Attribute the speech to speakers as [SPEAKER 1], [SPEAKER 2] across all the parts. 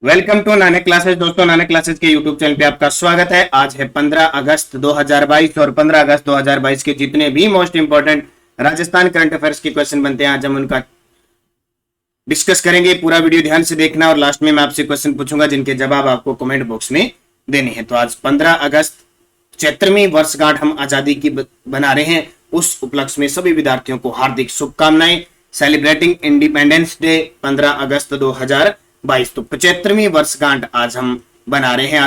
[SPEAKER 1] Welcome to Nanak classes. दोस्तों, Nanak classes के YouTube channel पे आपका स्वागत है। आज है 15 अगस्त 2022 और 15 अगस्त 2022 के जितने भी most important Rajasthan current affairs के क्वेश्चन बनते हैं, आज हम उनका डिस्कस करेंगे। पूरा वीडियो ध्यान से देखना और लास्ट में मैं आपसे क्वेश्चन पूछूंगा जिनके जवाब आपको कमेंट बॉक्स में देने हैं। तो आज 15 अगस्त 76वीं वर्षगांठ हम आजादी की बना रहे हैं। उस उपलक्ष्य में सभी विद्यार्थियों को हार्दिक शुभकामनाएं। सेलिब्रेटिंग इंडिपेंडेंस डे 15 अगस्त 2022। तो 75वीं वर्षगांठ आज हम बना रहे हैं।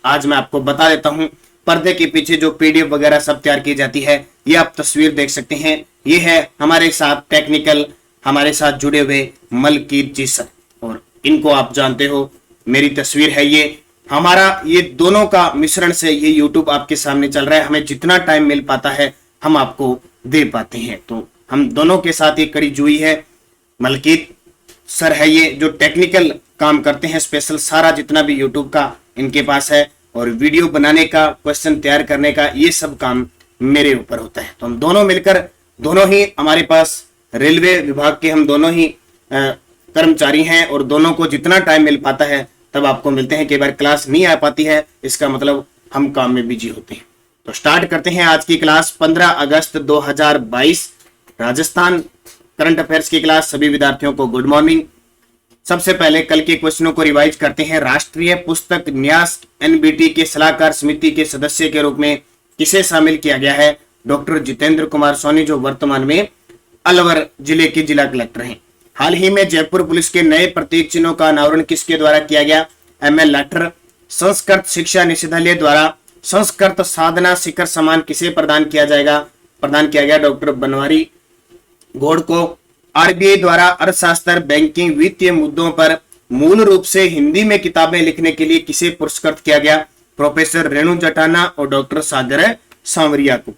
[SPEAKER 1] आज मैं आपको बता देता हूं, पर्दे के पीछे जो पीडीएफ वगैरह सब तैयार की जाती है, ये आप तस्वीर देख सकते हैं। ये है हमारे साथ टेक्निकल, हमारे साथ जुड़े हुए मलकीत जी सर, और इनको आप जानते हो। मेरी तस्वीर है ये दोनों का मिश्रण से ये यूट्यूब आपके सामने चल रहा है। हमें जितना टाइम मिल पाता है हम आपको दे पाते हैं। तो हम दोनों के साथ ये कड़ी जुई है। मलकीत सर है ये जो टेक्निकल काम करते हैं, स्पेशल सारा जितना भी यूट्यूब का इनके पास है, और वीडियो बनाने का, क्वेश्चन तैयार करने का, ये सब काम मेरे ऊपर होता है। तो हम दोनों मिलकर, दोनों ही हमारे पास रेलवे विभाग के हम दोनों ही कर्मचारी हैं, और दोनों को जितना टाइम मिल पाता है तब आपको मिलते हैं। कई बार क्लास नहीं आ पाती है, इसका मतलब हम काम में बिजी होते हैं। तो स्टार्ट करते हैं आज की क्लास। 15 अगस्त 2022 राजस्थान करंट अफेयर्स की क्लास। सभी विद्यार्थियों को गुड मॉर्निंग। सबसे पहले कल के क्वेश्चनों को रिवाइज करते हैं। राष्ट्रीय पुस्तक न्यास एनबीटी के सलाहकार समिति के सदस्य के रूप में किसे शामिल किया गया है? डॉक्टर जितेंद्र कुमार सोनी, जो वर्तमान में अलवर जिले के जिला कलेक्टर हैं। हाल ही में जयपुर पुलिस के नए प्रतीक चिन्हों का अनावरण किसके द्वारा किया गया? एमएल लाठर। संस्कृत शिक्षा निदेशालय द्वारा संस्कृत साधना शिखर सम्मान किसे प्रदान किया गया? डॉक्टर बनवारी घोड़ को। आरबीआई द्वारा अर्थशास्त्र, बैंकिंग, वित्तीय मुद्दों पर मूल रूप से हिंदी में किताबें लिखने के लिए किसे पुरस्कृत किया गया? प्रोफेसर रेणु जटाना और डॉक्टर सागर सांवरिया को।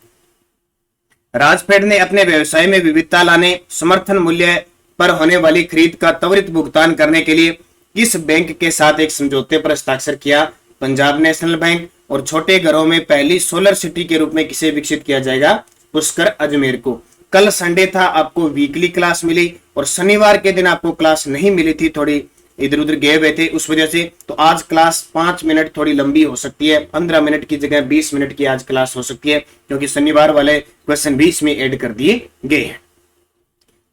[SPEAKER 1] राजफेड ने अपने व्यवसाय में विविधता लाने, समर्थन मूल्य पर होने वाली खरीद का त्वरित भुगतान करने के लिए किस बैंक के साथ एक समझौते पर हस्ताक्षर किया? Punjab national bank. और छोटे घरों में पहली सोलर सिटी के रूप में किसे विकसित किया जाएगा? पुष्कर अजमेर को। कल संडे था, आपको वीकली क्लास मिली, और शनिवार के दिन आपको क्लास नहीं मिली थी, थोड़ी इधर उधर गए हुए थे उस वजह से। तो आज क्लास 5 मिनट थोड़ी लंबी हो सकती है, 15 मिनट की जगह 20 मिनट की आज क्लास हो सकती है, क्योंकि शनिवार वाले क्वेश्चन बीच में ऐड कर दिए गए हैं।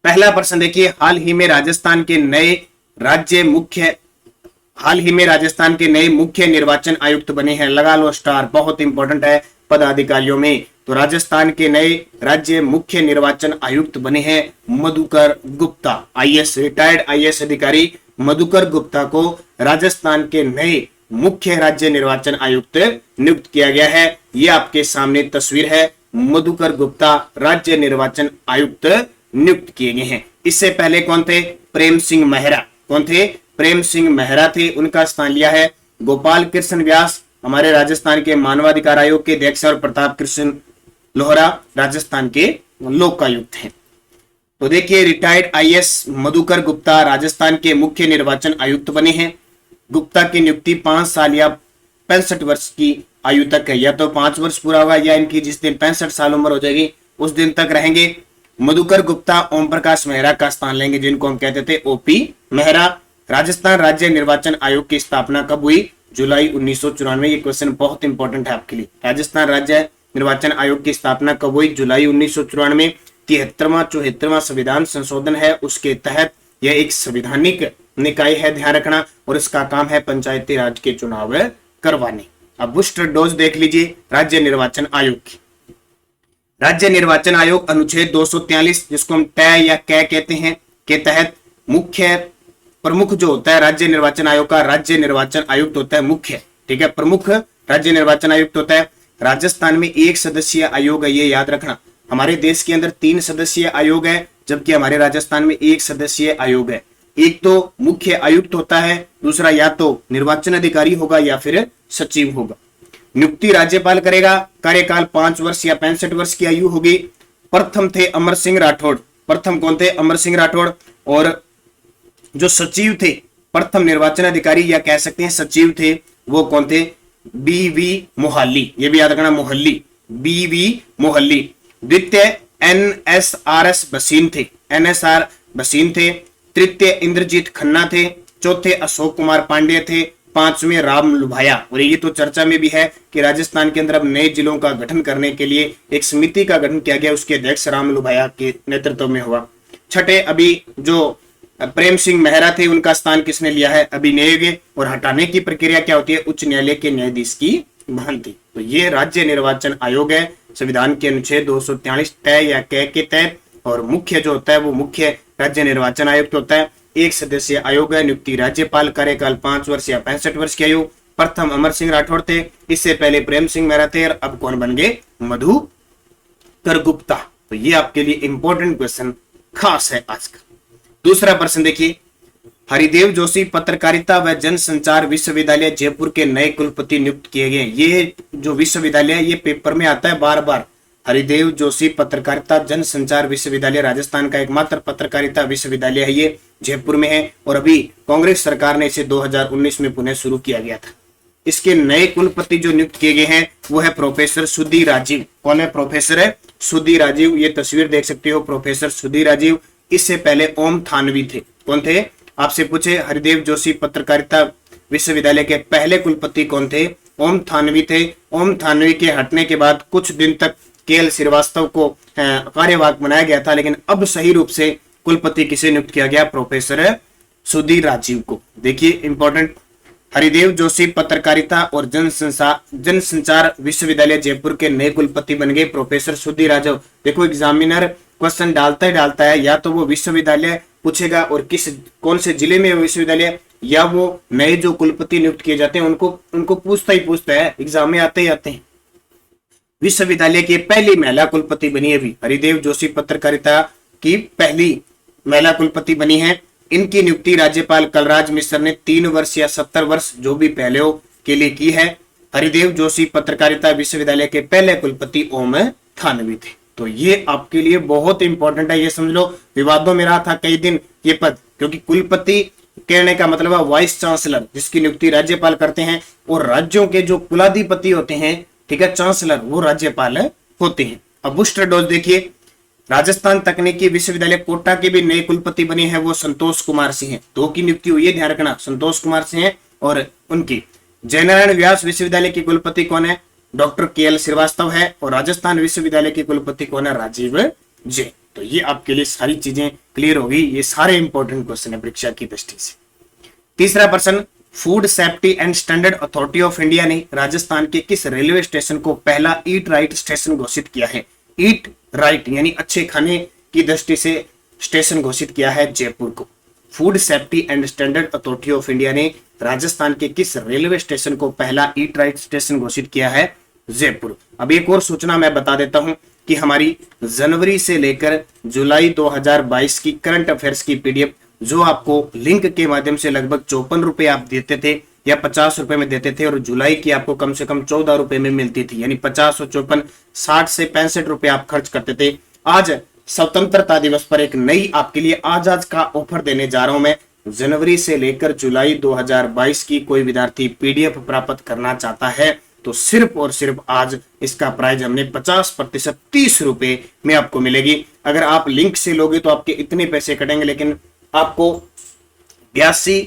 [SPEAKER 1] पहला प्रश्न देखिए, हाल ही में राजस्थान के नए मुख्य निर्वाचन आयुक्त बने हैं। लगा लो स्टार, बहुत इंपॉर्टेंट है पदाधिकारियों में। तो राजस्थान के नए राज्य मुख्य निर्वाचन आयुक्त बने हैं Madhukar Gupta. IAS, retired IAS अधिकारी मधुकर गुप्ता को राजस्थान के नए मुख्य राज्य निर्वाचन आयुक्त नियुक्त किया गया है। ये आपके सामने तस्वीर है, मधुकर गुप्ता राज्य निर्वाचन आयुक्त नियुक्त किए गए हैं। इससे पहले कौन थे? प्रेम सिंह मेहरा। कौन थे? प्रेम सिंह मेहरा थे। उनका स्थान लिया है गोपाल कृष्ण व्यास, हमारे राजस्थान के मानवाधिकार आयोग के अध्यक्ष, और प्रताप कृष्ण लोहरा राजस्थान के लोकायुक्त हैं। तो देखिए, रिटायर्ड आईएएस मधुकर गुप्ता राजस्थान के मुख्य निर्वाचन आयुक्त बने हैं। गुप्ता की नियुक्ति 5 साल या 65 वर्ष की आयु तक है। या तो 5 वर्ष पूरा होगा, या इनकी जिस दिन 65 साल उम्र हो जाएगी उस दिन तक रहेंगे। मधुकर गुप्ता ओम प्रकाश मेहरा का स्थान लेंगे, जिनको हम कहते थे ओपी मेहरा। राजस्थान राज्य निर्वाचन आयोग की स्थापना कब हुई? जुलाई 1994। ये क्वेश्चन बहुत इंपॉर्टेंट है आपके लिए। राजस्थान राज्य निर्वाचन आयोग की स्थापना कब हुई? जुलाई 1994। 73वां संविधान संशोधन है, उसके तहत यह एक संवैधानिक निकाय है, ध्यान रखना, और इसका काम है पंचायती राज के चुनाव करवाने। अब बूस्टर डोज देख लीजिए राज्य निर्वाचन आयोग की। राज्य निर्वाचन आयोग अनुच्छेद 243, जिसको हम तय या कै कहते हैं, के तहत मुख्य प्रमुख जो होता है राज्य निर्वाचन आयोग का, राज्य निर्वाचन आयुक्त होता है मुख्य, ठीक है, प्रमुख राज्य निर्वाचन आयुक्त होता है। राजस्थान में 1 सदस्यीय आयोग है, ये याद रखना। हमारे देश के अंदर 3 सदस्यीय आयोग है, जबकि हमारे राजस्थान में 1 सदस्यीय आयोग है। एक तो मुख्य आयुक्त होता है, दूसरा या तो निर्वाचन अधिकारी होगा या फिर सचिव होगा। नियुक्ति राज्यपाल करेगा। कार्यकाल 5 वर्ष या 65 वर्ष की आयु होगी। प्रथम थे अमर सिंह राठौड़। प्रथम कौन थे? अमर सिंह राठौड़। और जो सचिव थे, प्रथम निर्वाचन अधिकारी या कह सकते हैं सचिव थे, वो कौन थे? बीवी मोहाली। ये भी याद रखना, मोहल्ली, बीवी मोहल्ली। द्वितीय एनएसआरएस भसीन थे, एनएसआर भसीन थे। तृतीय इंद्रजीत खन्ना थे। चौथे अशोक कुमार पांडे थे, पांचवें राम लुभाया। और ये तो चर्चा में भी है कि राजस्थान के अंदर अब नए जिलों का गठन करने के लिए एक समिति का गठन किया गया, उसके अध्यक्ष राम लुभाया के नेतृत्व में हुआ। छठे, अभी जो प्रेम सिंह मेहरा थे उनका स्थान किसने लिया है, अभिनय। और हटाने की प्रक्रिया क्या होती है, उच्च न्यायालय के न्यायाधीश की भांति। तो ये राज्य निर्वाचन आयोग है, संविधान के अनुच्छेद 243 तय या क के तहत। और मुख्य जो होता है वो मुख्य राज्य निर्वाचन आयुक्त होता है। एक सदस्यीय आयोग है, नियुक्ति राज्यपाल, कार्यकाल 5 वर्ष या 65 वर्ष की आयु। प्रथम अमर सिंह राठौड़ थे, इससे पहले प्रेम सिंह मेहरा थे, और अब कौन बन गए, मधुकर गुप्ता। तो ये आपके लिए इंपॉर्टेंट क्वेश्चन खास है आज का। दूसरा प्रश्न देखिए, हरिदेव जोशी पत्रकारिता व जनसंचार विश्वविद्यालय जयपुर के नए कुलपति नियुक्त किए गए। ये जो विश्वविद्यालय है ये पेपर में आता है बार बार। हरिदेव जोशी पत्रकारिता जनसंचार विश्वविद्यालय राजस्थान का एकमात्र पत्रकारिता विश्वविद्यालय है, ये जयपुर में है। और अभी कांग्रेस सरकार ने इसे 2019 में पुनः शुरू किया गया था। इसके नए कुलपति जो नियुक्त किए गए हैं वो है प्रोफेसर सुधीर राजीव। कौन है, प्रोफेसर है सुधीर राजीव। ये तस्वीर देख सकते हो, प्रोफेसर सुधीर राजीव। इससे पहले ओम थानवी थे। कौन थे, आपसे पूछे हरिदेव जोशी पत्रकारिता विश्वविद्यालय के पहले कुलपति कौन थे, ओम थानवी थे। ओम थानवी के हटने के बाद कुछ दिन तक केएल श्रीवास्तव को कार्यवाहक बनाया गया था, लेकिन अब सही रूप से कुलपति किसे नियुक्त किया गया, प्रोफेसर सुधीर राजीव को। देखिए इंपॉर्टेंट, हरिदेव जोशी पत्रकारिता और जनसंचार विश्वविद्यालय जयपुर के नए कुलपति बन गए प्रोफेसर सुधीर राजीव। देखो एग्जामिनर क्वेश्चन डालता ही डालता है, या तो वो विश्वविद्यालय पूछेगा और कौन से जिले में विश्वविद्यालय, या वो नए जो कुलपति नियुक्त किए जाते हैं उनको पूछता ही पूछता है, एग्जाम में आते ही आते हैं। विश्वविद्यालय की पहली महिला कुलपति बनी है अभी, हरिदेव जोशी पत्रकारिता की पहली महिला कुलपति बनी है। इनकी नियुक्ति राज्यपाल कलराज मिश्र ने 3 वर्ष या 70 वर्ष जो भी पहले हो के लिए की है। हरिदेव जोशी पत्रकारिता विश्वविद्यालय के पहले कुलपति ओम थानवी थे। तो ये आपके लिए बहुत इंपॉर्टेंट है, ये समझ लो। विवादों में रहा था कई दिन ये पद, क्योंकि कुलपति कहने का मतलब है वाइस चांसलर, जिसकी नियुक्ति राज्यपाल करते हैं। और राज्यों के जो कुलाधिपति होते हैं, ठीक है, चांसलर, वो राज्यपाल होते हैं। अब बूस्टर डोज देखिए, राजस्थान तकनीकी विश्वविद्यालय कोटा के भी नए कुलपति बने हैं, वो संतोष कुमार सिंह हैं। 2 की नियुक्ति हुई है, ध्यान रखना, संतोष कुमार सिंह है। और उनकी जयनारायण व्यास विश्वविद्यालय की कुलपति कौन है, डॉक्टर केएल श्रीवास्तव है। और राजस्थान विश्वविद्यालय की कुलपति कौन है, राजीव जे। तो ये आपके लिए सारी चीजें क्लियर होगी, ये सारे इंपॉर्टेंट क्वेश्चन है परीक्षा की दृष्टि से। तीसरा प्रश्न, food safety and standard authority of India ने राजस्थान के किस रेलवे स्टेशन को पहला ईट राइट स्टेशन घोषित किया है। ईट राइट यानी अच्छे खाने की दृष्टि से स्टेशन घोषित किया है जयपुर को। Food safety and standard authority of India ने राजस्थान के किस रेलवे स्टेशन को पहला ईट राइट स्टेशन घोषित किया है, जयपुर। अब एक और सूचना मैं बता देता हूं कि हमारी जनवरी से लेकर जुलाई 2022 की करंट अफेयर्स की पीडीएफ, जो आपको लिंक के माध्यम से लगभग 54 रुपए आप देते थे या 50 रुपए में देते थे, और जुलाई की आपको कम से कम 14 रुपए में मिलती थी, यानी 50 और 54 60 से 65 रुपए आप खर्च करते थे। आज स्वतंत्रता दिवस पर एक नई आपके लिए आज का ऑफर देने जा रहा हूं मैं। जनवरी से लेकर जुलाई 2022 की कोई विद्यार्थी पीडीएफ प्राप्त करना चाहता है तो सिर्फ और सिर्फ आज इसका प्राइस हमने 50% 30 रुपए में आपको मिलेगी। अगर आप लिंक से लोगे तो आपके इतने पैसे कटेंगे, लेकिन आपको 82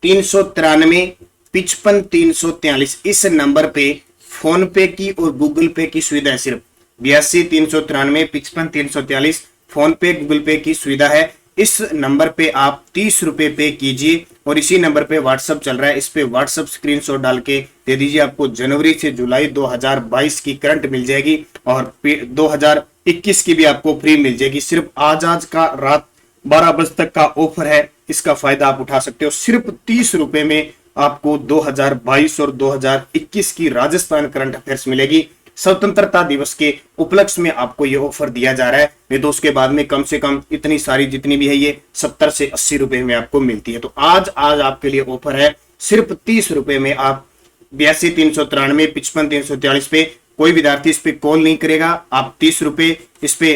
[SPEAKER 1] 393 55 343 इस नंबर पे फोन पे की और गूगल पे की सुविधा है। सिर्फ 82 393 55 343 फोन पे गूगल पे की सुविधा है। इस नंबर पे आप 30 रुपए पे कीजिए, और इसी नंबर पे व्हाट्सएप चल रहा है, इस पे व्हाट्सएप स्क्रीनशॉट डाल के दे दीजिए। आपको जनवरी से जुलाई 2022 की करंट मिल जाएगी, और 2021 की भी आपको फ्री मिल जाएगी। सिर्फ आज का रात 12 बजे तक का ऑफर है, इसका फायदा आप उठा सकते हो। सिर्फ 30 रुपए में आपको 2022 और 2021 की राजस्थान करंट अफेयर्स मिलेगी। स्वतंत्रता दिवस के उपलक्ष्य में आपको ये ऑफर दिया जा रहा है, नहीं तो उसके बाद में कम से कम इतनी सारी जितनी भी है ये 70 से 80 रुपए में आपको मिलती है। तो आज आपके लिए ऑफर है, सिर्फ 30 रुपए में आप 82 393 55 343 पे कोई विद्यार्थी इस पे कॉल नहीं करेगा। आप 30 रुपए इस पे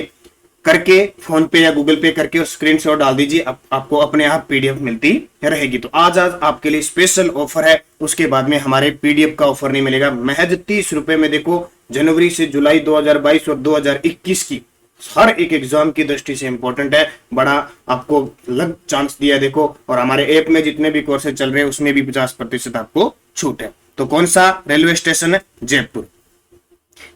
[SPEAKER 1] करके फोन पे या गूगल पे करके और स्क्रीनशॉट डाल दीजिए, आपको अपने आप पीडीएफ मिलती रहेगी। तो आज आपके लिए स्पेशल ऑफर है, उसके बाद में हमारे पीडीएफ का ऑफर नहीं मिलेगा। महज 30 रुपए में देखो जनवरी से जुलाई 2022 और 2021 की हर एक एग्जाम की दृष्टि से इंपॉर्टेंट है, बड़ा आपको लग चांस दिया है देखो। और हमारे ऐप में जितने भी कोर्सेज चल रहे हैं उसमें भी 50% आपको छूट है। तो कौन सा रेलवे स्टेशन है? जयपुर।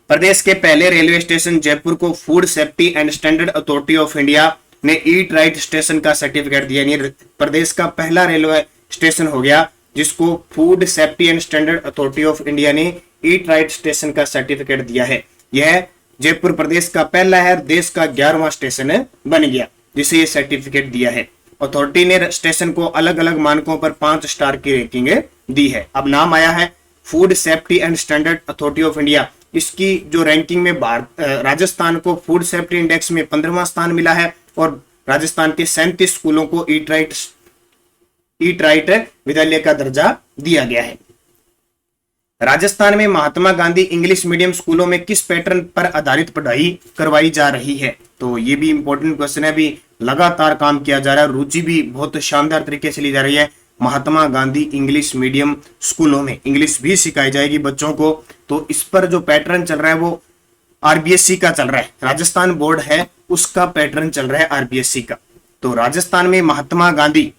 [SPEAKER 1] प्रदेश के पहले रेलवे स्टेशन जयपुर को food safety and standard authority of India ने ईट राइट स्टेशन का सर्टिफिकेट दिया। यानी प्रदेश का पहला रेलवे स्टेशन हो गया जिसको food safety and standard authority of India ने ईट राइट स्टेशन का सर्टिफिकेट दिया है। यह जयपुर प्रदेश का पहला है, देश का 11वां स्टेशन बन गया जिसे ये सर्टिफिकेट दिया है। अथॉरिटी ने स्टेशन को अलग अलग मानकों पर 5 स्टार की रेटिंग दी है। अब नाम आया है food safety and standard authority of India. इसकी जो रैंकिंग में राजस्थान को फूड सेफ्टी इंडेक्स में 15वां स्थान मिला है और राजस्थान के 37 स्कूलों को ईट राइट विद्यालय का दर्जा दिया गया है। राजस्थान में महात्मा गांधी इंग्लिश मीडियम स्कूलों में किस पैटर्न पर आधारित पढ़ाई करवाई जा रही है? तो ये भी इंपॉर्टेंट क्वेश्चन है। अभी लगातार काम किया जा रहा है, रुचि भी बहुत शानदार तरीके से ली जा रही है। महात्मा गांधी इंग्लिश मीडियम स्कूलों में इंग्लिश भी सिखाई जाएगी बच्चों को। तो इस पर जो पैटर्न चल रहा है वो आरबीएससी का चल रहा है, राजस्थान बोर्ड है उसका पैटर्न चल रहा है आरबीएससी का। तो राजस्थान में महात्मा गांधी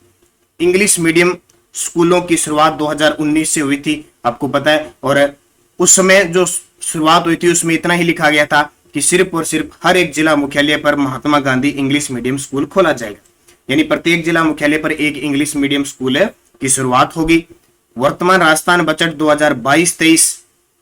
[SPEAKER 1] इंग्लिश मीडियम स्कूलों की शुरुआत 2019 से हुई थी, आपको पता है। और उस समय जो शुरुआत हुई थी उसमें इतना ही लिखा गया था कि सिर्फ और सिर्फ हर एक जिला मुख्यालय पर Mahatma Gandhi English medium school खोला जाएगा। यानी प्रत्येक जिला मुख्यालय पर एक इंग्लिश मीडियम स्कूल की शुरुआत होगी। वर्तमान राजस्थान बजट 2022-23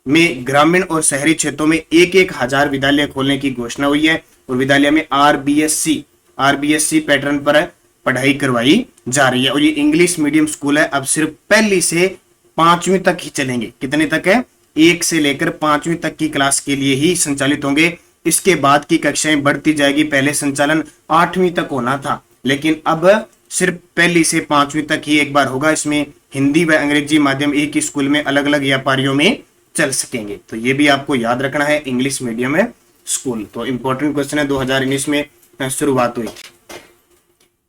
[SPEAKER 1] में ग्रामीण और शहरी क्षेत्रों में 1,000 विद्यालय खोलने की घोषणा हुई है और विद्यालय में आरबीएससी पैटर्न पर पढ़ाई करवाई जा रही है। और ये इंग्लिश मीडियम स्कूल है, अब सिर्फ पहली से 5वीं तक ही चलेंगे। कितने तक है? 1 से लेकर 5वीं तक की क्लास के लिए ही संचालित होंगे। इसके बाद की कक्षाएं बढ़ती जाएगी। पहले संचालन 8वीं तक होना था, लेकिन अब सिर्फ पहली से 5वीं तक ही एक बार होगा। इसमें हिंदी व अंग्रेजी माध्यम एक ही स्कूल में अलग अलग व्यापारियों में चल सकेंगे। तो ये भी आपको याद रखना है, इंग्लिश मीडियम स्कूल। तो इंपॉर्टेंट क्वेश्चन है, 2019 में शुरुआत हुई।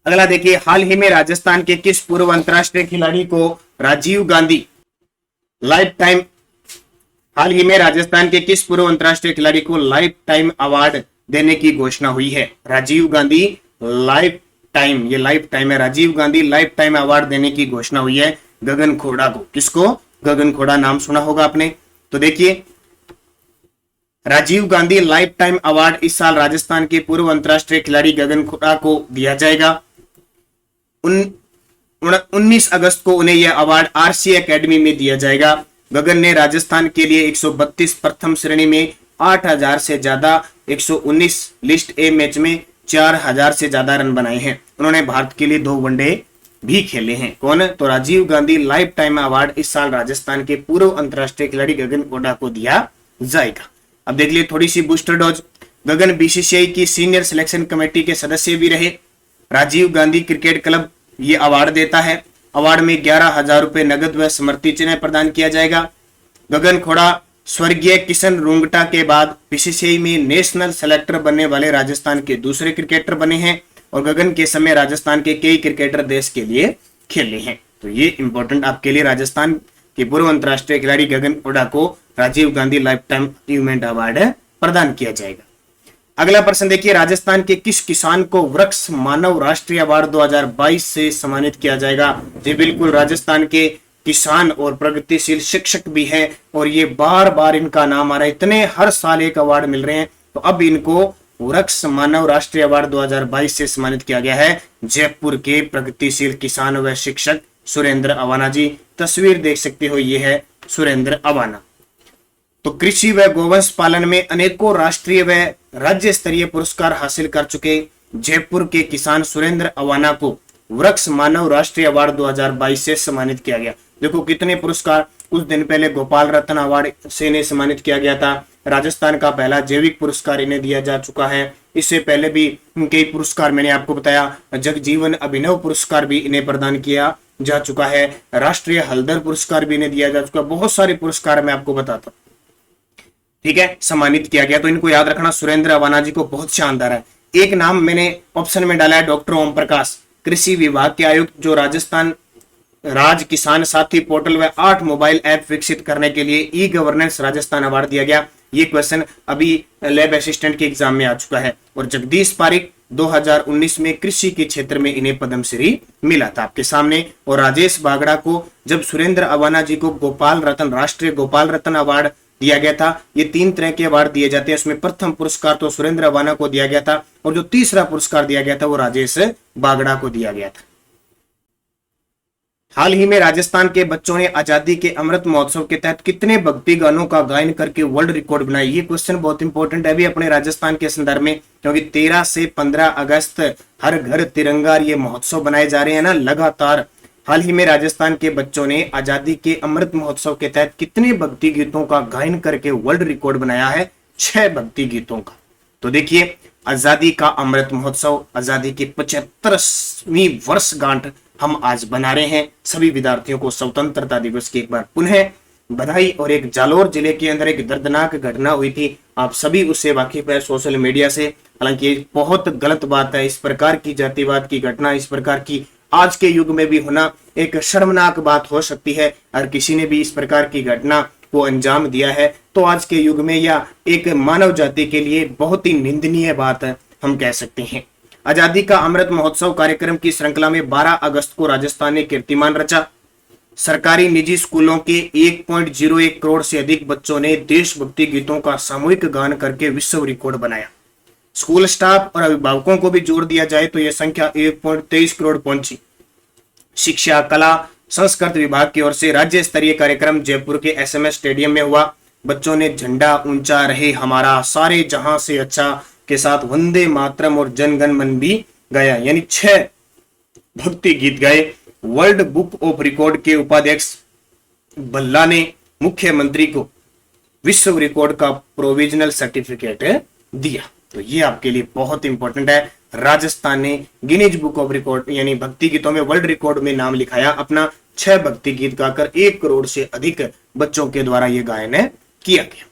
[SPEAKER 1] अगला देखिए, हाल ही में राजस्थान के किस पूर्व अंतरराष्ट्रीय खिलाड़ी को Rajiv Gandhi lifetime award देने की घोषणा हुई है? राजीव गांधी लाइफ टाइम है, Rajiv Gandhi lifetime award देने की घोषणा हुई है गगन खोड़ा को। किसको? गगन खोड़ा, नाम सुना होगा आपने। तो देखिए, Rajiv Gandhi lifetime award इस साल राजस्थान के पूर्व अंतरराष्ट्रीय खिलाड़ी गगन खोड़ा को दिया जाएगा। 19 अगस्त को उन्हें यह अवार्ड आरसी एकेडमी में दिया जाएगा। गगन ने राजस्थान के लिए 132 प्रथम श्रेणी में 8,000 से ज्यादा 119 लिस्ट ए मैच में 4,000 से ज्यादा रन बनाए हैं। उन्होंने भारत के लिए 2 वनडे भी खेले हैं। कौन? तो Rajiv Gandhi lifetime award इस साल राजस्थान के पूर्व अंतरराष्ट्रीय खिलाड़ी गगन खोड़ा को दिया जाएगा। अब देख लिए थोड़ी सी बूस्टर डोज। गगन बीसीसीआई की सीनियर सिलेक्शन कमेटी के सदस्य भी रहे। राजीव गांधी क्रिकेट क्लब ये अवार्ड देता है। अवार्ड में 11,000 रुपए नगद व स्मृति चिन्ह प्रदान किया जाएगा। गगन खोड़ा स्वर्गीय किशन रुंगटा के बाद बीसीसीआई में नेशनल सेलेक्टर बनने वाले राजस्थान के दूसरे क्रिकेटर बने हैं और गगन के समय राजस्थान के कई क्रिकेटर देश के लिए खेले हैं। तो ये इंपॉर्टेंट आपके लिए, राजस्थान के पूर्व अंतरराष्ट्रीय खिलाड़ी गगन खोड़ा को Rajiv Gandhi lifetime achievement award प्रदान किया जाएगा। अगला प्रश्न देखिए, राजस्थान के किस किसान को वृक्ष मानव राष्ट्रीय अवार्ड 2022 से सम्मानित किया जाएगा? जी बिल्कुल, राजस्थान के किसान और प्रगतिशील शिक्षक भी हैं और ये बार बार इनका नाम आ रहा है। इतने हर साल एक अवार्ड मिल रहे हैं, तो अब इनको वृक्ष मानव राष्ट्रीय अवार्ड 2022 से सम्मानित किया गया है। जयपुर के प्रगतिशील किसान व शिक्षक सुरेंद्र अवाना जी। तस्वीर देख सकते हो, ये है सुरेंद्र अवाना। तो कृषि व गोवंश पालन में अनेकों राष्ट्रीय व राज्य स्तरीय पुरस्कार हासिल कर चुके जयपुर के किसान सुरेंद्र अवाना को वृक्ष मानव राष्ट्रीय अवार्ड 2022 से सम्मानित किया गया। देखो कितने पुरस्कार, कुछ दिन पहले गोपाल रत्न अवार्ड से इन्हें सम्मानित किया गया था। राजस्थान का पहला जैविक पुरस्कार इन्हें दिया जा चुका है। इससे पहले भी कई पुरस्कार मैंने आपको बताया, जगजीवन अभिनव पुरस्कार भी इन्हें प्रदान किया जा चुका है। राष्ट्रीय हलदर पुरस्कार भी इन्हें दिया जा चुका है। बहुत सारे पुरस्कार मैं आपको बताता हूँ, ठीक है, सम्मानित किया गया। तो इनको याद रखना, सुरेंद्र अवाना जी को बहुत शानदार है। एक नाम मैंने ऑप्शन में डाला है, डॉक्टर ओम प्रकाश, कृषि विभाग के आयुक्त, जो राजस्थान राज्य किसान साथी पोर्टल व 8 मोबाइल ऐप विकसित करने के लिए ई गवर्नेंस राजस्थान अवार्ड दिया गया। ये क्वेश्चन अभी लैब असिस्टेंट के एग्जाम में आ चुका है। और जगदीश पारिक 2019 में कृषि के क्षेत्र में इन्हें पद्मश्री मिला था आपके सामने। और राजेश बागड़ा को जब सुरेंद्र अवाना जी को गोपाल रत्न, राष्ट्रीय गोपाल रत्न अवार्ड दिया गया था। ये 3 तरह के अवार्ड दिए जाते हैं, उसमें प्रथम पुरस्कार तो सुरेंद्र अवाना को दिया गया था और जो तीसरा पुरस्कार दिया गया था वो राजेश बागड़ा को दिया गया था। हाल ही में राजस्थान के बच्चों ने आजादी के अमृत महोत्सव के तहत कितने भक्ति गानों का गायन करके वर्ल्ड रिकॉर्ड बनाया। ये क्वेश्चन बहुत इंपॉर्टेंट है भी अपने राजस्थान के संदर्भ में, क्योंकि 13 से 15 अगस्त हर घर तिरंगा ये महोत्सव बनाए जा रहे हैं ना लगातार। हाल ही में राजस्थान के बच्चों ने आजादी के अमृत महोत्सव के तहत कितने भक्ति गीतों का गायन करके वर्ल्ड रिकॉर्ड बनाया है? 6 भक्ति गीतों का। तो देखिए, आजादी का अमृत महोत्सव, आजादी की 75वीं वर्षगांठ हम आज बना रहे हैं। सभी विद्यार्थियों को स्वतंत्रता दिवस की एक बार पुनः बधाई। और एक जालोर जिले के अंदर एक दर्दनाक घटना हुई थी, आप सभी उससे वाकिफ है सोशल मीडिया से। हालांकि ये बहुत गलत बात है, इस प्रकार की जातिवाद की घटना इस प्रकार की आज के युग में भी होना एक शर्मनाक बात हो सकती है। अगर किसी ने भी इस प्रकार की घटना को अंजाम दिया है तो आज के युग में या एक मानव जाति के लिए बहुत ही निंदनीय बात है, हम कह सकते हैं। आजादी का अमृत महोत्सव कार्यक्रम की श्रृंखला में 12 अगस्त को राजस्थान ने कीर्तिमान रचा। सरकारी निजी स्कूलों के 1.01 करोड़ से अधिक बच्चों ने देशभक्ति गीतों का सामूहिक गान करके विश्व रिकॉर्ड बनाया। स्कूल स्टाफ और अभिभावकों को भी जोड़ दिया जाए तो यह संख्या 1.23 करोड़ पहुंची। शिक्षा, कला, संस्कृत विभाग की ओर से राज्य स्तरीय कार्यक्रम जयपुर के एसएमएस स्टेडियम में हुआ। बच्चों ने झंडा ऊंचा रहे हमारा, सारे जहां से अच्छा के साथ वंदे मातरम और जनगण मन भी गाया, यानी 6 भक्ति गीत गाए। वर्ल्ड बुक ऑफ रिकॉर्ड के उपाध्यक्ष भल्ला ने मुख्यमंत्री को विश्व रिकॉर्ड का प्रोविजनल सर्टिफिकेट दिया। तो ये आपके लिए बहुत इंपॉर्टेंट है। राजस्थान ने गिनीज बुक ऑफ रिकॉर्ड यानी भक्ति गीतों में वर्ल्ड रिकॉर्ड में नाम लिखाया अपना। 6 भक्ति गीत गाकर 1 करोड़ से अधिक बच्चों के द्वारा यह गायन किया गया।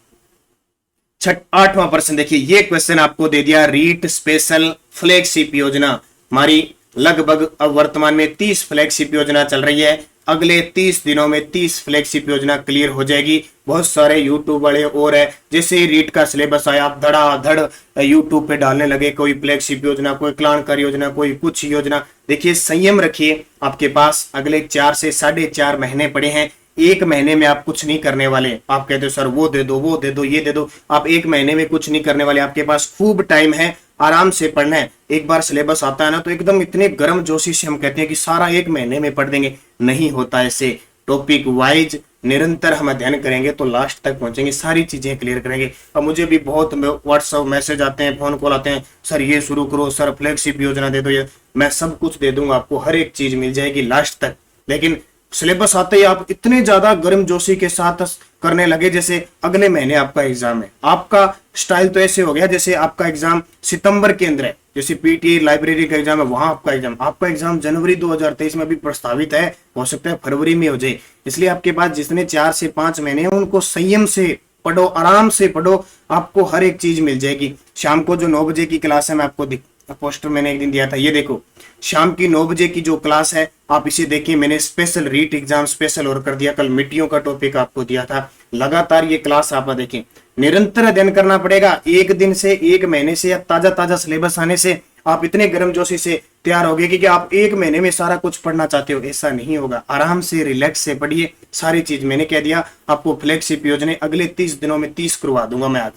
[SPEAKER 1] 8वां प्रश्न देखिए, ये क्वेश्चन आपको दे दिया। रीट स्पेशल फ्लैगशिप योजना हमारी लगभग अब वर्तमान में 30 फ्लैगशिप योजना चल रही है। अगले 30 दिनों में 30 फ्लैगशिप योजना क्लियर हो जाएगी। बहुत सारे यूट्यूब वाले और है, जैसे ही रीट का सिलेबस आया आप धड़ाधड़ यूट्यूब पे डालने लगे, कोई फ्लैगशिप योजना, कोई कल्याणकार योजना, कोई कुछ योजना। देखिए, संयम रखिए, आपके पास अगले 4 से 4.5 महीने पड़े हैं। 1 महीने में आप कुछ नहीं करने वाले। आप कहते हो सर वो दे दो, वो दे दो, ये दे दो। आप 1 महीने में कुछ नहीं करने वाले, आपके पास खूब टाइम है, आराम से पढ़ना है। एक बार सिलेबस आता है ना तो एकदम इतने गर्म जोशी से हम कहते हैं कि सारा 1 महीने में पढ़ देंगे, नहीं होता ऐसे। टॉपिक वाइज निरंतर हम अध्ययन करेंगे तो लास्ट तक पहुंचेंगे, सारी चीजें क्लियर करेंगे। अब मुझे भी बहुत व्हाट्सएप मैसेज आते हैं, फोन कॉल आते हैं, सर ये शुरू करो, सर फ्लैगशिप योजना दे दो। ये मैं सब कुछ दे दूंगा आपको, हर एक चीज मिल जाएगी लास्ट तक। लेकिन सिलेबस आते ही आप इतने ज्यादा गर्म जोशी के साथ करने लगे जैसे अगले महीने आपका एग्जाम है। आपका स्टाइल तो ऐसे हो गया जैसे आपका एग्जाम सितंबर के अंदर है, जैसे पीटी लाइब्रेरी का एग्जाम है वहां आपका एग्जाम जनवरी 2023 में भी प्रस्तावित है, हो सकता है फरवरी में हो जाए। इसलिए आपके पास जितने 4 से 5 महीने हैं उनको संयम से पढ़ो, आराम से पढ़ो, आपको हर एक चीज मिल जाएगी। शाम को जो 9 बजे की क्लास है, मैं आपको पोस्टर मैंने एक दिन दिया था, ये देखो शाम की 9 बजे की जो क्लास है आप इसे देखिए। मैंने स्पेशल रीट एग्जाम स्पेशल और कर दिया, कल मिट्टियों का टॉपिक आपको दिया था। लगातार ये क्लास आप देखें, निरंतर अध्ययन करना पड़ेगा। 1 दिन से 1 महीने से या ताजा ताजा सिलेबस आने से आप इतने गर्मजोशी से तैयार हो गए कि आप 1 महीने में सारा कुछ पढ़ना चाहते हो, ऐसा नहीं होगा। आराम से रिलैक्स से पढ़िए, सारी चीज मैंने कह दिया आपको। फ्लैगशिप योजना अगले 30 दिनों में 30 करवा दूंगा मैं आज,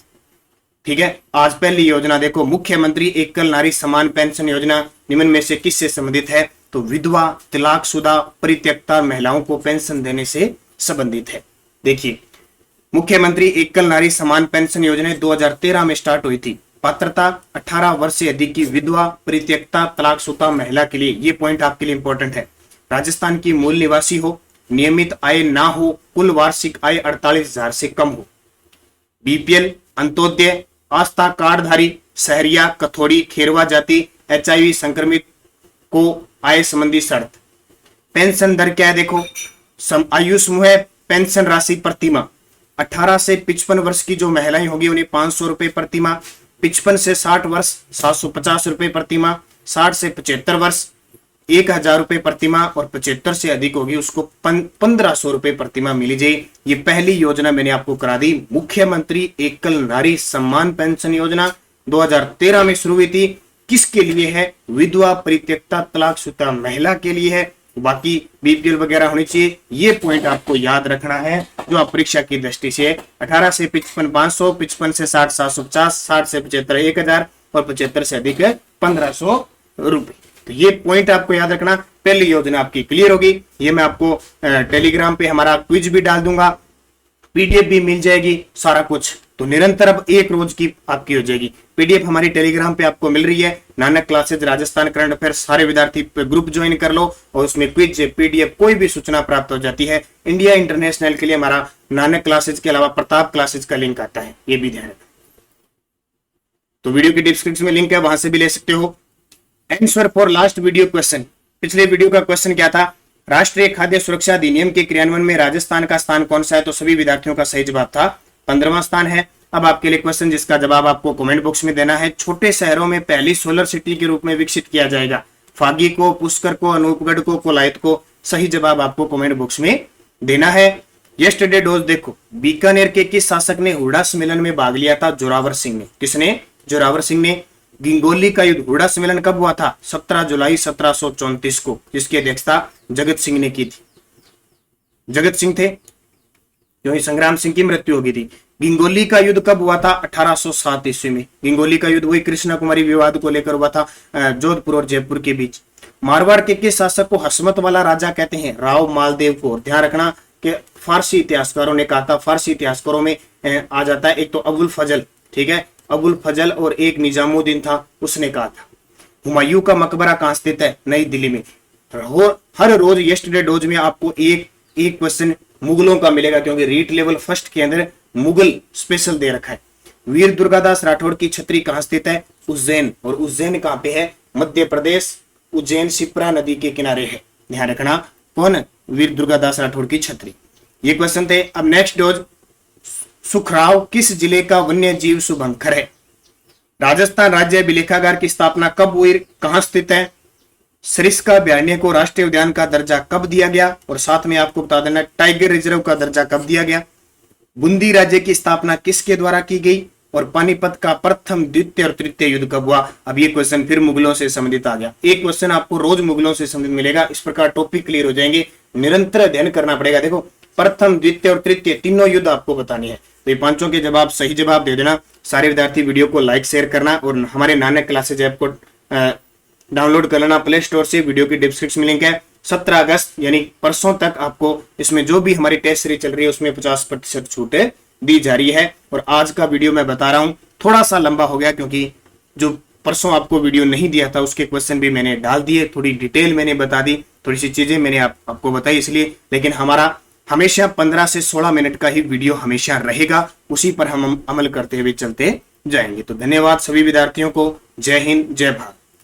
[SPEAKER 1] ठीक है। आज पहली योजना देखो, मुख्यमंत्री एकल नारी समान पेंशन योजना निम्न में से किससे संबंधित है? तो विधवा, तलाकशुदा, परित्यक्ता महिलाओं को पेंशन देने से संबंधित है। देखिए, मुख्यमंत्री एकल नारी समान पेंशन योजना 2013 में स्टार्ट हुई थी। पात्रता 18 वर्ष से अधिक की विधवा, परित्यक्ता, तलाकशुदा महिला के लिए, ये पॉइंट आपके लिए इंपॉर्टेंट है। राजस्थान की मूल निवासी हो, नियमित आय ना हो, कुल वार्षिक आय 48,000 से कम हो, बीपीएल, अंत्योदय, आस्था कार्डधारी, सहरिया, कथोड़ी, खेरवा जाति, HIV संक्रमित को आय संबंधी शर्त। पेंशन दर क्या है देखो, आयु समूह है, पेंशन राशि प्रति माह 18 से 55 वर्ष की जो महिलाएं होगी उन्हें 500 रुपए प्रति माह, 55 से 60 वर्ष 750 रुपए प्रति माह, 60 से 75 वर्ष 1000 रुपए प्रतिमाह और 75 से अधिक होगी उसको 1500 रुपए प्रतिमाह मिली जाए। ये पहली योजना मैंने आपको करा दी। मुख्यमंत्री एकल नारी सम्मान पेंशन योजना 2013 में शुरू हुई थी। किसके लिए है? विधवा, परित्यक्ता, तलाकशुदा महिला के लिए है। बाकी बीपीएल वगैरह होनी चाहिए। ये पॉइंट आपको याद रखना है जो आप परीक्षा की दृष्टि से 18 से 55 500, 55 से 60 750, 60 से 75 1000 और 75 से अधिक 1500 रुपए। तो ये पॉइंट आपको याद रखना। पहली योजना आपकी क्लियर होगी। ये मैं आपको टेलीग्राम पे हमारा क्विज भी डाल दूंगा, पीडीएफ भी मिल जाएगी, सारा कुछ। तो निरंतर अब एक रोज की आपकी हो जाएगी। पीडीएफ हमारी टेलीग्राम पे आपको मिल रही है। Nanak classes Rajasthan current affairs, सारे विद्यार्थी ग्रुप ज्वाइन कर लो और उसमें क्विज, पीडीएफ, कोई भी सूचना प्राप्त हो जाती है। इंडिया इंटरनेशनल के लिए हमारा नानक क्लासेज के अलावा प्रताप क्लासेज का लिंक आता है, ये भी ध्यान रखना। तो वीडियो की डिस्क्रिप्शन में लिंक है, वहां से भी ले सकते हो। Answer for last video question. पिछले वीडियो का क्वेश्चन क्या था? राष्ट्रीय खाद्य सुरक्षा अधिनियम के क्रियान्वयन में राजस्थान का स्थान कौन सा है? तो सभी विद्यार्थियों का सही जवाब था 15वां स्थान है। अब आपके लिए क्वेश्चन जिसका जवाब आपको कमेंट बॉक्स में देना है। छोटे शहरों में पहली सोलर सिटी के रूप में विकसित किया जाएगा। फागी को, पुष्कर को, अनूपगढ़ को, कोलायत को। सही जवाब आपको कमेंट बॉक्स में देना है। यस्टरडे डोज देखो, बीकानेर के किस शासक ने हुडा सम्मेलन में भाग लिया था? जोरावर सिंह ने। किसने? जोरावर सिंह ने। गिंगोली का युद्ध, हुडा सम्मेलन कब हुआ था? 17 जुलाई 1734 को, जिसकी अध्यक्षता जगत सिंह ने की थी। जगत सिंह थे क्योंकि संग्राम सिंह की मृत्यु हो गई थी। गिंगोली का युद्ध कब हुआ था? 1807 ईस्वी में। गिंगोली का युद्ध वही कृष्णा कुमारी विवाद को लेकर हुआ था, जोधपुर और जयपुर के बीच। मारवाड़ के किस शासक को हसमत वाला राजा कहते हैं? राव मालदेव को। ध्यान रखना कि फारसी इतिहासकारों ने कहा था, फारसी इतिहासकारों में आ जाता है। एक तो अबुल फजल, ठीक है, अबुल फजल, और एक निजामुद्दीन था, उसने कहा था। हुमायूं का मकबरा कहां स्थित है? नई दिल्ली में। हर रोज यस्टरडे डोज में आपको एक क्वेश्चन मुगलों का मिलेगा, क्योंकि रीट लेवल फर्स्ट के अंदर मुगल स्पेशल दे रखा है। वीर दुर्गादास राठौड़ की छतरी कहां स्थित है? उज्जैन। और उज्जैन कहां पे है? मध्य प्रदेश। उज्जैन शिप्रा नदी के किनारे है। ध्यान रखना। कौन? वीर दुर्गादास राठौड़ की छतरी। ये क्वेश्चन थे। अब नेक्स्ट डोज, सुखराव किस जिले का वन्य जीव शुभंकर है? राजस्थान राज्य अभिलेखागार की स्थापना कब हुई? कहां स्थित है? सरिस्का अभयारण्य को राष्ट्रीय उद्यान का दर्जा कब दिया गया? और साथ में आपको बता देना टाइगर रिजर्व का दर्जा कब दिया गया? बूंदी राज्य की स्थापना किसके द्वारा की गई? और पानीपत का प्रथम, द्वितीय और तृतीय युद्ध कब हुआ? अब ये क्वेश्चन फिर मुगलों से संबंधित आ गया। एक क्वेश्चन आपको रोज मुगलों से संबंधित मिलेगा। इस प्रकार टॉपिक क्लियर हो जाएंगे। निरंतर अध्ययन करना पड़ेगा। देखो, प्रथम, द्वितीय और तृतीय तीनों युद्ध आपको बतानी है। तो ये पांचों के जवाब सही जवाब दे देना। सारे विद्यार्थी वीडियो को लाइक शेयर करना और हमारे नानक क्लासेज ऐप को डाउनलोड कर लेना प्ले स्टोर से। वीडियो की डिस्क्रिप्शन में लिंक है। 17 अगस्त यानी परसों तक आपको इसमें जो भी हमारी टेस्ट सीरीज चल रही है उसमें 50% छूट दी जा रही है। और आज का वीडियो मैं बता रहा हूं थोड़ा सा लंबा हो गया, क्योंकि जो परसों आपको वीडियो नहीं दिया था उसके क्वेश्चन भी मैंने डाल दिए, थोड़ी डिटेल मैंने बता दी, थोड़ी सी चीजें मैंने आपको बताई इसलिए। लेकिन हमारा हमेशा 15 से 16 मिनट का ही वीडियो हमेशा रहेगा, उसी पर हम अमल करते हुए चलते जाएंगे। तो धन्यवाद सभी विद्यार्थियों को। जय हिंद, जय भारत।